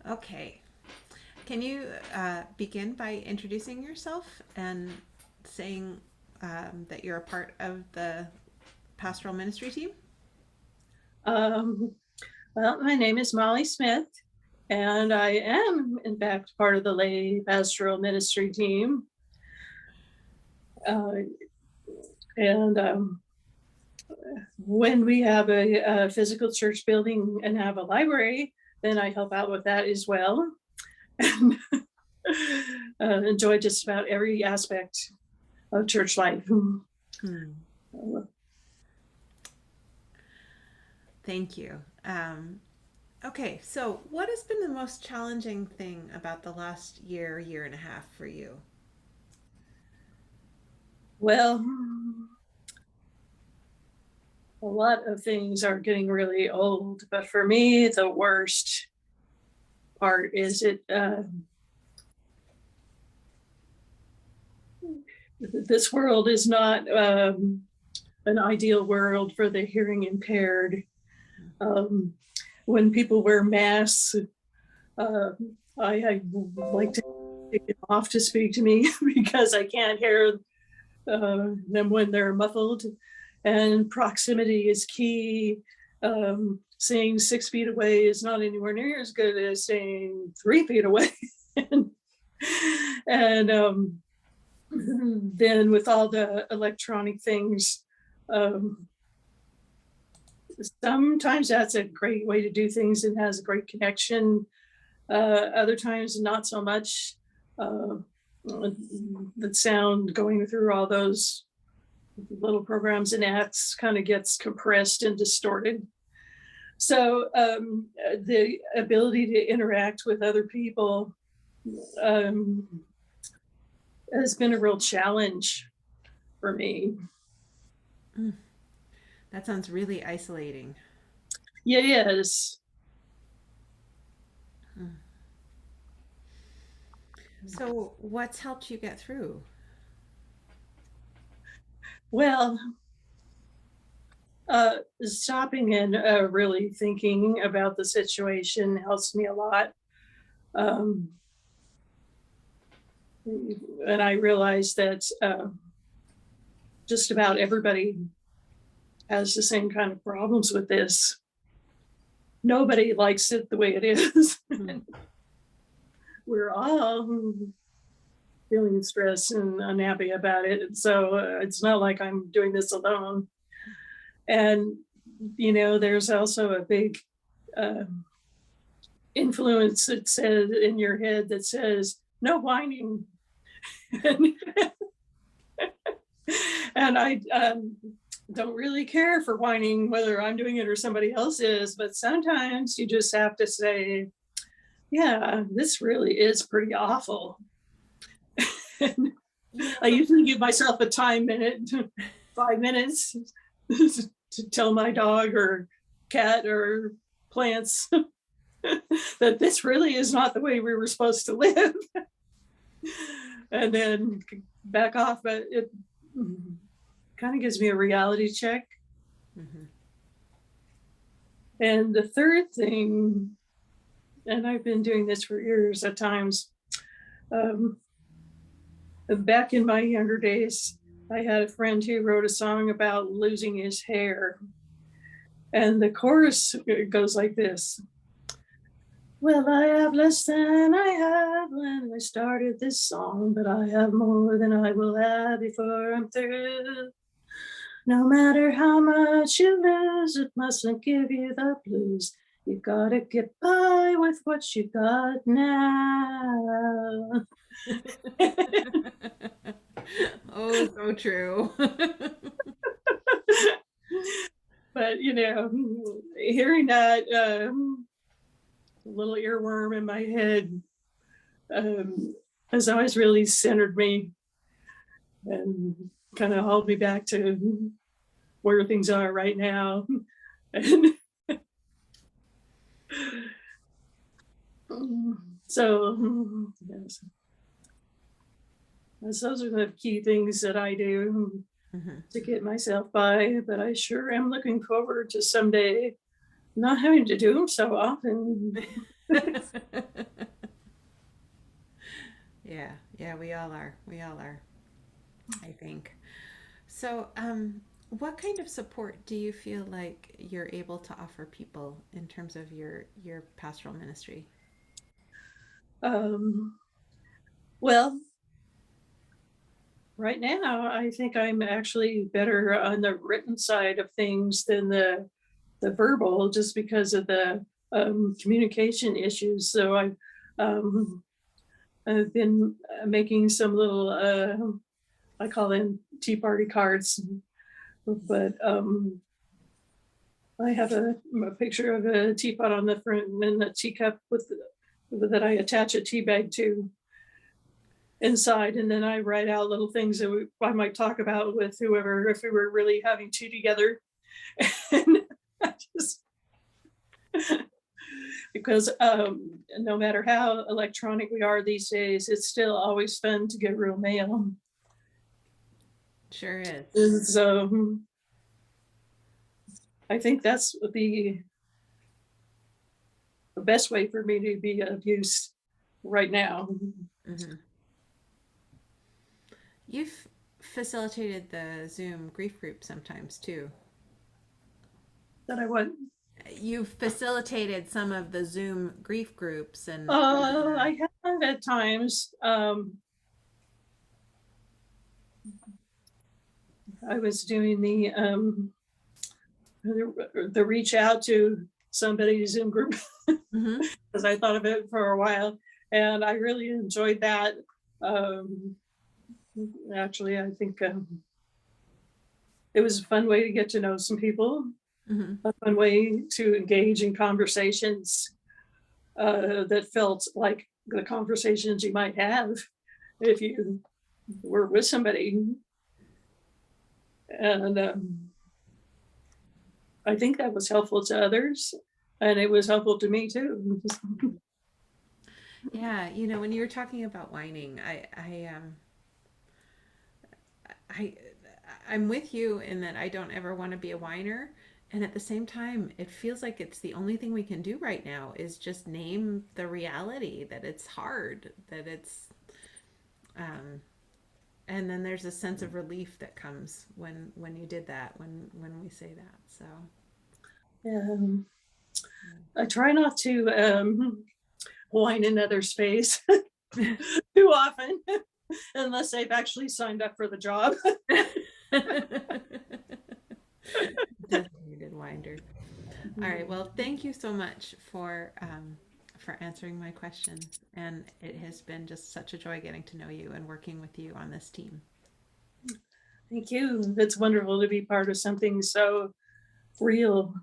Okay. Can you begin by introducing yourself and saying that you're a part of the pastoral ministry team? Um, well, my name is Molly Smith, and I am, in fact, part of the Lay Pastoral Ministry team. Uh, and when we have a physical church building and have a library, then I help out with that as well. And enjoy just about every aspect of church life. Thank you. Okay, so what has been the most challenging thing about the last year and a half for you? Well, a lot of things are getting really old, but for me, the worst part is this world is not an ideal world for the hearing impaired. When people wear masks, I like to take them off to speak to me because I can't hear them when they're muffled. And proximity is key. Saying 6 feet away is not anywhere near as good as saying 3 feet away. and then with all the electronic things, sometimes that's a great way to do things and has a great connection. Other times, not so much. The sound going through all those little programs and apps kind of gets compressed and distorted. So the ability to interact with other people has been a real challenge for me. That sounds really isolating. Yes. So, what's helped you get through? Well, stopping and really thinking about the situation helps me a lot. And I realized that just about everybody has the same kind of problems with this. Nobody likes it the way it is. We're all feeling stressed and unhappy about it. So it's not like I'm doing this alone. And, there's also a big influence that says in your head that says, no whining. And I don't really care for whining, whether I'm doing it or somebody else is, but sometimes you just have to say, yeah, this really is pretty awful. I usually give myself a time minute, 5 minutes, to tell my dog or cat or plants that this really is not the way we were supposed to live. And then back off, but it kind of gives me a reality check. And the third thing, and I've been doing this for years at times, back in my younger days, I had a friend who wrote a song about losing his hair. And the chorus goes like this. Well, I have less than I had when I started this song, but I have more than I will have before I'm through. No matter how much you lose, it mustn't give you the blues. You gotta get by with what you got now. Oh, so true. But, hearing that little earworm in my head has always really centered me and kind of held me back to where things are right now. And so, yes, those are the key things that I do. Mm-hmm. to get myself by, but I sure am looking forward to someday not having to do them so often. Yeah, yeah, we all are. We all are, I think. So, what kind of support do you feel like you're able to offer people in terms of your pastoral ministry? Um, well, right now, I think I'm actually better on the written side of things than the verbal, just because of the communication issues. So um, I've been making some little, I call them tea party cards, but I have a picture of a teapot on the front and then a teacup that I attach a tea bag to inside, and then I write out little things that I might talk about with whoever if we were really having tea together. And I just because no matter how electronic we are these days, it's still always fun to get real mail. Sure is. And so I think that's the best way for me to be of use right now. Mm-hmm. You've facilitated the Zoom grief group sometimes too. That I want. You've facilitated some of the Zoom grief groups and I have at times. I was doing the reach out to somebody's Zoom group mm-hmm. because I thought of it for a while, and I really enjoyed that. Um, Actually, I think it was a fun way to get to know some people, Mm-hmm. a fun way to engage in conversations that felt like the conversations you might have if you were with somebody. And I think that was helpful to others, and it was helpful to me too. Yeah, when you were talking about whining, I I'm with you in that I don't ever want to be a whiner. And at the same time, it feels like it's the only thing we can do right now is just name the reality that it's hard, that it's, um, and then there's a sense of relief that comes when you did that, when we say that. So, Um, I try not to whine in others' face too often, unless they've actually signed up for the job. designated winder. All right. Well, thank you so much for answering my question, and it has been just such a joy getting to know you and working with you on this team. Thank you. It's wonderful to be part of something so real